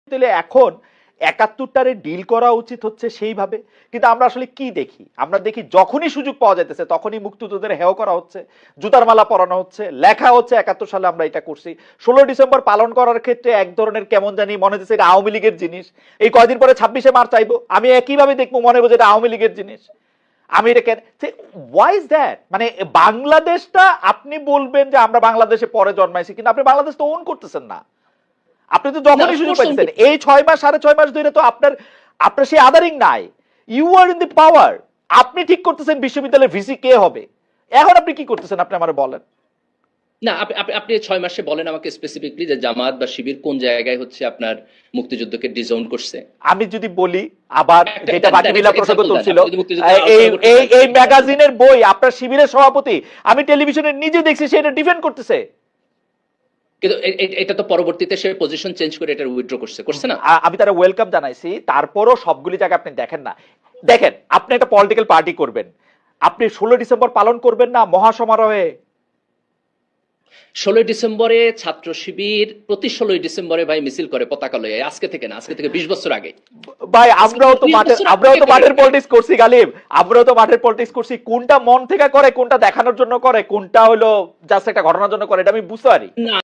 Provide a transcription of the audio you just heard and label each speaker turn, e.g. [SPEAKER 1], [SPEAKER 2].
[SPEAKER 1] তাহলে এখন ৭১টারে ডিল করা উচিত হচ্ছে সেইভাবে, কিন্তু আমরা আসলে কি দেখি? আমরা দেখি যখনই সুযোগ পাওয়া যাইতেছে তখনই মুক্তিযোদ্ধাদের হেয় করা হচ্ছে, জুতার মালা পরানো হচ্ছে, লেখা হচ্ছে ৭১ সালে আমরা এটা করছি। ১৬ ডিসেম্বর পালন করার ক্ষেত্রে এক ধরনের কেমন জানি মনে হচ্ছে এটা আওয়ামী লীগের জিনিস। এই কয়দিন পরে ২৬শে মার্চ চাইবো, আমি একইভাবে দেখবো, মনে হবো যে এটা আওয়ামী লীগের জিনিস। আমি এটা কেন, ওয়াই ইজ দ্যাট? মানে বাংলাদেশটা আপনি বলবেন যে আমরা বাংলাদেশে পরে জন্মাইছি, কিন্তু আপনি বাংলাদেশ তো ওন করতেছেন না। আপনি তো যখনই সুযোগ পাইছেন এই ৬ মাস ৬.৫ মাস ধরে তো আপনার সেই আদারিং নাই। ইউ আর ইন দি পাওয়ার, আপনি ঠিক করতেছেন বিশ্ববিদ্যালয়ের ভিসি কে হবে। এখন আপনি কি করতেছেন আপনি আমারে বলেন
[SPEAKER 2] না। আপনি ৬ মাসে বলেন আমাকে স্পেসিফিকলি যে জামাত বা শিবির কোন জায়গায় হচ্ছে আপনার মুক্তিযুদ্ধকে ডিজাউন করছে।
[SPEAKER 1] আমি যদি বলি আবার যেটা বাকিবিলা প্রসঙ্গ তুলছিল,
[SPEAKER 2] এই
[SPEAKER 1] এই ম্যাগাজিনের বই আপনার শিবিরের সভাপতি আমি টেলিভিশনে নিজে দেখছি সেটা ডিফেন্ড করতেছে,
[SPEAKER 2] কিন্তু এটা তো পরবর্তীতে সে পজিশন চেঞ্জ করে এটা উইথড্র করছে না।
[SPEAKER 1] আমি তারা ওয়েলকাম জানাইছি, তারপরও সবগুলি জায়গা আপনি দেখেন না। দেখেন আপনি একটা পলিটিক্যাল পার্টি করবেন, আপনি ১৬ ডিসেম্বর পালন করবেন না মহাসমারোহে?
[SPEAKER 2] ১৬ ডিসেম্বরে ছাত্র শিবির প্রতি ১৬ ডিসেম্বরে ভাই মিছিল করে পতাকা লয়ে, আজকে থেকে না, আজকে থেকে ২০ বছর আগে।
[SPEAKER 1] ভাই আমরাও তো মাঠের পলিটিক্স করছি গালিব, আমরাও তো মাঠের পলিটিক্স করছি। কোনটা মন থেকে করে, কোনটা দেখানোর জন্য করে, কোনটা হলো জাস্ট একটা ঘটনার জন্য করে, এটা আমি বুঝতে পারি
[SPEAKER 2] না।